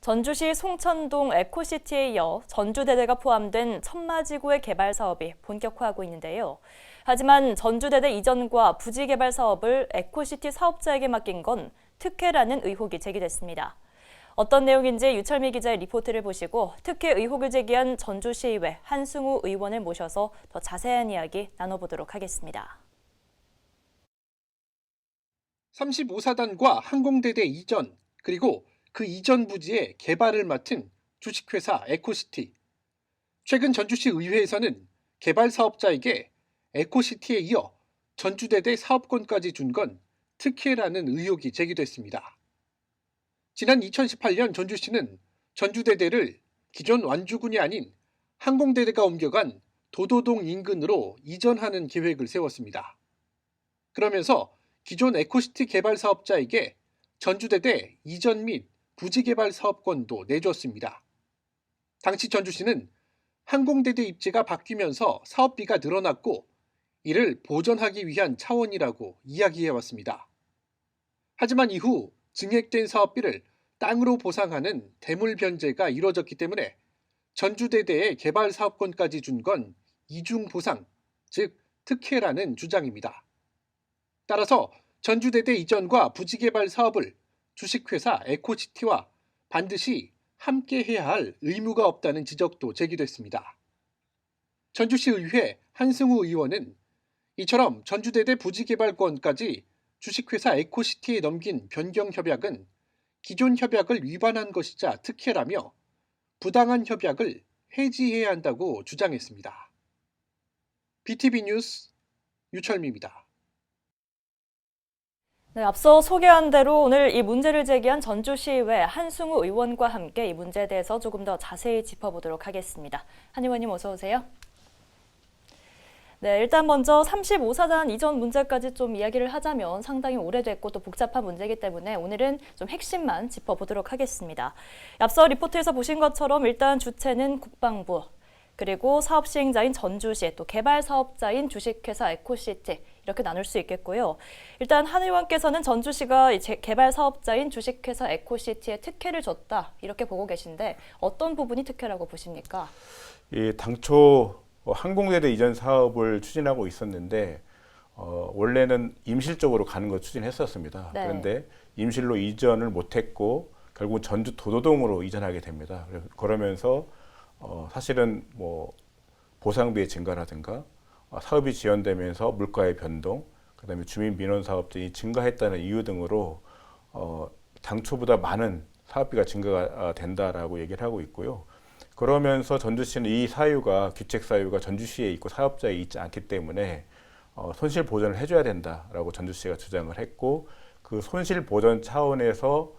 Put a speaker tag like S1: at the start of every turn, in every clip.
S1: 전주시 송천동 에코시티에 이어 전주대대가 포함된 천마지구의 개발 사업이 본격화하고 있는데요. 하지만 전주대대 이전과 부지 개발 사업을 에코시티 사업자에게 맡긴 건 특혜라는 의혹이 제기됐습니다. 어떤 내용인지 유철미 기자의 리포트를 보시고 특혜 의혹을 제기한 전주시의회 한승우 의원을 모셔서 더 자세한 이야기 나눠보도록 하겠습니다.
S2: 35사단과 항공대대 이전, 그리고 그 이전 부지의 개발을 맡은 주식회사 에코시티. 최근 전주시 의회에서는 개발 사업자에게 에코시티에 이어 전주대대 사업권까지 준 건 특혜라는 의혹이 제기됐습니다. 지난 2018년 전주시는 전주대대를 기존 완주군이 아닌 항공대대가 옮겨간 도도동 인근으로 이전하는 계획을 세웠습니다. 그러면서 기존 에코시티 개발 사업자에게 전주대대 이전 및 부지 개발 사업권도 내줬습니다. 당시 전주시는 항공대대 입지가 바뀌면서 사업비가 늘어났고 이를 보전하기 위한 차원이라고 이야기해왔습니다. 하지만 이후 증액된 사업비를 땅으로 보상하는 대물 변제가 이뤄졌기 때문에 전주대대의 개발 사업권까지 준 건 이중 보상, 즉 특혜라는 주장입니다. 따라서 전주대대 이전과 부지 개발 사업을 주식회사 에코시티와 반드시 함께 해야 할 의무가 없다는 지적도 제기됐습니다. 전주시 의회 한승우 의원은 이처럼 전주대대 부지 개발권까지 주식회사 에코시티에 넘긴 변경 협약은 기존 협약을 위반한 것이자 특혜라며 부당한 협약을 해지해야 한다고 주장했습니다. BTV 뉴스 유철미입니다.
S1: 네, 앞서 소개한 대로 오늘 이 문제를 제기한 전주시의회 한승우 의원과 함께 이 문제에 대해서 조금 더 자세히 짚어보도록 하겠습니다. 한 의원님 어서 오세요. 네, 일단 먼저 35사단 이전 문제까지 좀 이야기를 하자면 상당히 오래됐고 또 복잡한 문제이기 때문에 오늘은 좀 핵심만 짚어보도록 하겠습니다. 앞서 리포트에서 보신 것처럼 일단 주체는 국방부, 그리고 사업 시행자인 전주시, 또 개발 사업자인 주식회사 에코시티 이렇게 나눌 수 있겠고요. 일단 한 의원께서는 전주시가 개발 사업자인 주식회사 에코시티에 특혜를 줬다 이렇게 보고 계신데 어떤 부분이 특혜라고 보십니까?
S3: 당초 항공대대 이전 사업을 추진하고 있었는데 원래는 임실적으로 가는 걸 추진했었습니다.
S1: 네.
S3: 그런데 임실로 이전을 못했고 결국 전주 도도동으로 이전하게 됩니다. 그러면서 사실은 뭐 보상비의 증가라든가 사업이 지연되면서 물가의 변동, 그다음에 주민 민원 사업 등이 증가했다는 이유 등으로 당초보다 많은 사업비가 증가가 된다라고 얘기를 하고 있고요. 그러면서 전주시는 이 사유가 규책 사유가 전주시에 있고 사업자에 있지 않기 때문에 손실 보전을 해줘야 된다라고 전주시가 주장을 했고 그 손실 보전 차원에서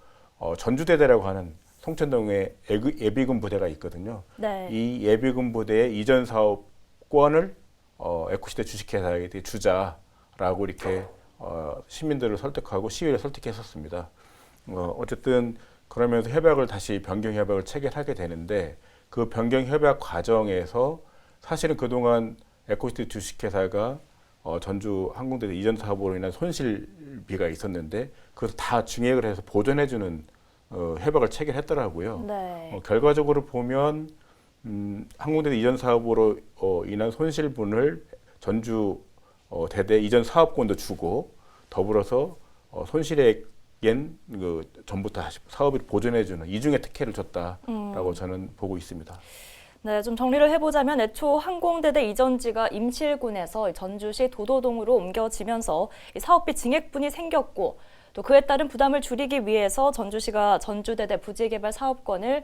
S3: 전주대대라고 하는 송천동에 예비군 부대가 있거든요.
S1: 네.
S3: 이 예비군 부대의 이전 사업권을 에코시티 주식회사에게 주자라고 이렇게 시민들을 설득하고 시위를 설득했었습니다. 어쨌든 그러면서 협약을 다시 변경 협약을 체결하게 되는데 그 변경 협약 과정에서 사실은 그동안 에코시티 주식회사가 전주 항공대대 이전 사업으로 인한 손실비가 있었는데 그것을 다 증액을 해서 보전해주는 협약을 체결했더라고요.
S1: 네.
S3: 결과적으로 보면 항공대대 이전 사업으로 인한 손실분을 전주 대대 이전 사업권도 주고 더불어서 손실액엔 전부 다 사업을 보전해주는 이중의 특혜를 줬다라고 저는 보고 있습니다.
S1: 네, 좀 정리를 해보자면 애초 항공대대 이전지가 임실군에서 전주시 도도동으로 옮겨지면서 이 사업비 증액분이 생겼고 또 그에 따른 부담을 줄이기 위해서 전주시가 전주대대 부지개발 사업권을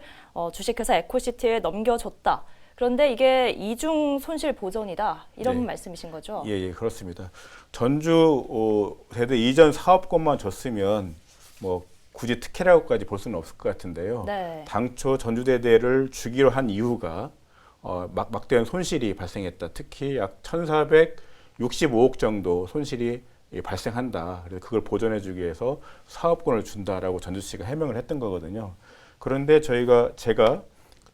S1: 주식회사 에코시티에 넘겨줬다. 그런데 이게 이중 손실 보전이다. 이런
S3: 네.
S1: 말씀이신 거죠?
S3: 예, 그렇습니다. 전주 대대 이전 사업권만 줬으면 뭐 굳이 특혜라고까지 볼 수는 없을 것 같은데요.
S1: 네.
S3: 당초 전주대대를 주기로 한 이유가 막대한 손실이 발생했다. 특히 약 1,465억 정도 손실이 발생한다. 그래서 그걸 보전해주기 위해서 사업권을 준다라고 전주시가 해명을 했던 거거든요. 그런데 제가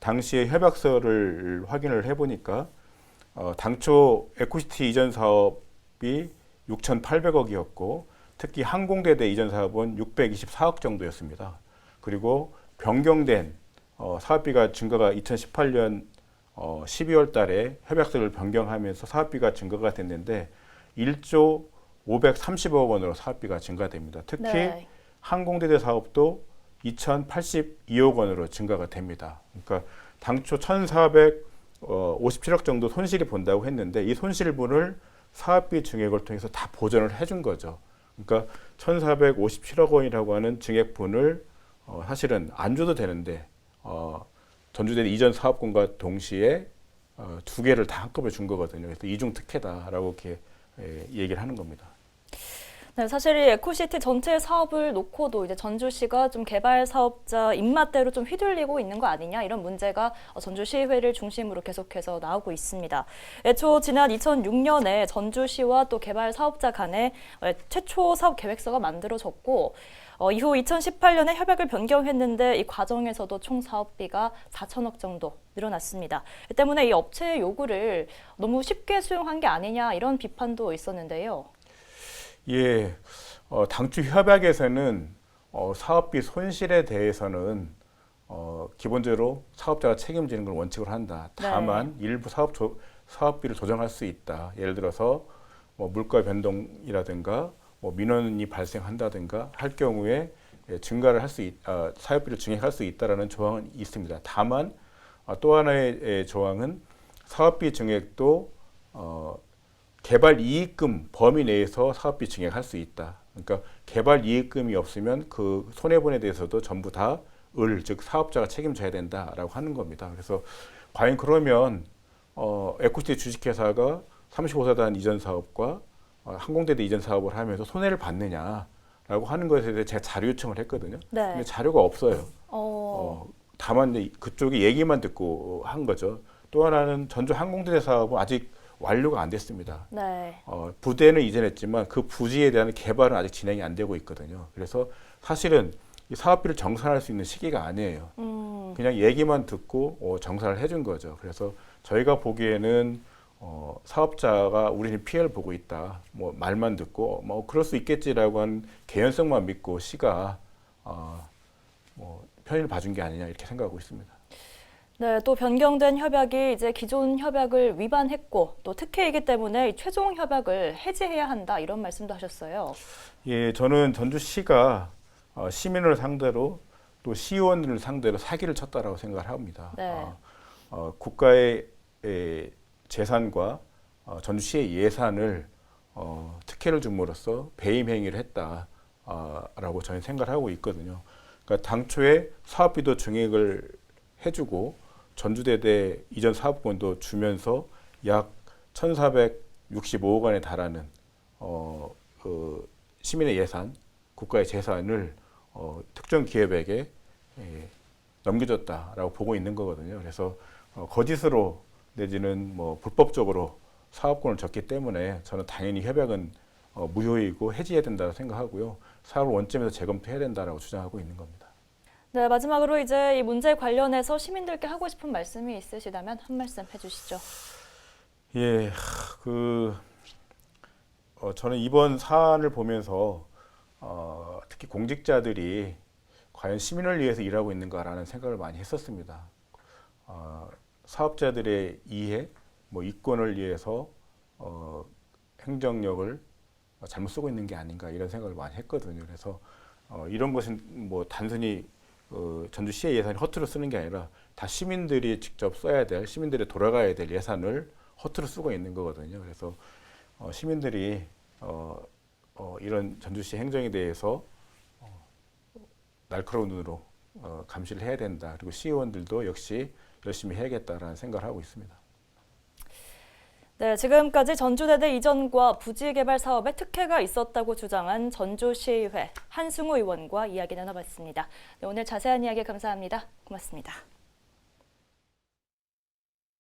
S3: 당시에 협약서를 확인을 해보니까 당초 에코시티 이전 사업이 6,800억이었고 특히 항공대대 이전 사업은 624억 정도였습니다. 그리고 변경된 사업비가 증가가 2018년 12월 달에 협약서를 변경하면서 사업비가 증가가 됐는데 1조 530억 원으로 사업비가 증가됩니다. 특히
S1: 네.
S3: 항공대대 사업도 2,082억 원으로 증가가 됩니다. 그러니까 당초 1,457억 정도 손실이 본다고 했는데 이 손실분을 사업비 증액을 통해서 다 보전을 해준 거죠. 그러니까 1,457억 원이라고 하는 증액분을 사실은 안 줘도 되는데 전주대 이전 사업권과 동시에 두 개를 다 한꺼번에 준 거거든요. 그래서 이중 특혜다라고 이렇게 얘기를 하는 겁니다.
S1: 네, 사실 이 에코시티 전체 사업을 놓고도 이제 전주시가 좀 개발 사업자 입맛대로 좀 휘둘리고 있는 거 아니냐 이런 문제가 전주시의회를 중심으로 계속해서 나오고 있습니다. 애초 지난 2006년에 전주시와 또 개발 사업자 간에 최초 사업 계획서가 만들어졌고 이후 2018년에 협약을 변경했는데 이 과정에서도 총 사업비가 4천억 정도 늘어났습니다. 때문에 이 업체의 요구를 너무 쉽게 수용한 게 아니냐 이런 비판도 있었는데요.
S3: 예, 당초 협약에서는 사업비 손실에 대해서는 기본적으로 사업자가 책임지는 걸 원칙으로 한다. 다만 일부 사업비를 조정할 수 있다. 예를 들어서 뭐 물가 변동이라든가 뭐 민원이 발생한다든가 할 경우에 증가를 할 수 사업비를 증액할 수 있다라는 조항은 있습니다. 다만 또 하나의 조항은 사업비 증액도 개발 이익금 범위 내에서 사업비 증액할 수 있다. 그러니까 개발 이익금이 없으면 그 손해분에 대해서도 전부 다 즉 사업자가 책임져야 된다라고 하는 겁니다. 그래서 과연 그러면 에코시티 주식회사가 35사단 이전 사업과 항공대대 이전 사업을 하면서 손해를 받느냐라고 하는 것에 대해서 제가 자료 요청을 했거든요.
S1: 네.
S3: 근데 자료가 없어요. 다만 이제 그쪽이 얘기만 듣고 한 거죠. 또 하나는 전주 항공대대 사업은 아직 완료가 안 됐습니다.
S1: 네.
S3: 부대는 이전했지만 그 부지에 대한 개발은 아직 진행이 안 되고 있거든요. 그래서 사실은 이 사업비를 정산할 수 있는 시기가 아니에요. 그냥 얘기만 듣고 정산을 해준 거죠. 그래서 저희가 보기에는 사업자가 우리는 피해를 보고 있다. 뭐 말만 듣고 뭐 그럴 수 있겠지라고 한 개연성만 믿고 시가 뭐 편의를 봐준 게 아니냐 이렇게 생각하고 있습니다.
S1: 네, 또 변경된 협약이 이제 기존 협약을 위반했고 또 특혜이기 때문에 이 최종 협약을 해지해야 한다 이런 말씀도 하셨어요.
S3: 예, 저는 전주시가 시민을 상대로 또 시의원들을 상대로 사기를 쳤다라고 생각을 합니다.
S1: 네.
S3: 국가의 재산과 전주시의 예산을 특혜를 줌으로써 배임 행위를 했다라고 저는 생각을 하고 있거든요. 그러니까 당초에 사업비도 증액을 해주고 전주대대 이전 사업권도 주면서 약 1,465억 원에 달하는 시민의 예산, 국가의 재산을 특정 기업에게 넘겨줬다라고 보고 있는 거거든요. 그래서 거짓으로 내지는 뭐 불법적으로 사업권을 줬기 때문에 저는 당연히 협약은 무효이고 해지해야 된다고 생각하고요. 사업을 원점에서 재검토해야 된다라고 주장하고 있는 겁니다.
S1: 네, 마지막으로 이제 이 문제 관련해서 시민들께 하고 싶은 말씀이 있으시다면 한 말씀 해주시죠.
S3: 예, 저는 이번 사안을 보면서 특히 공직자들이 과연 시민을 위해서 일하고 있는가라는 생각을 많이 했었습니다. 사업자들의 이해, 뭐 이권을 위해서 행정력을 잘못 쓰고 있는 게 아닌가 이런 생각을 많이 했거든요. 그래서 이런 것은 뭐 단순히 전주시의 예산이 허투루 쓰는 게 아니라 다 시민들이 직접 써야 될, 시민들이 돌아가야 될 예산을 허투루 쓰고 있는 거거든요. 그래서 시민들이 이런 전주시 행정에 대해서 날카로운 눈으로 감시를 해야 된다. 그리고 시의원들도 역시 열심히 해야겠다라는 생각을 하고 있습니다.
S1: 네, 지금까지 전주대대 이전과 부지 개발 사업에 특혜가 있었다고 주장한 전주시의회 한승우 의원과 이야기 나눠봤습니다. 네, 오늘 자세한 이야기 감사합니다. 고맙습니다.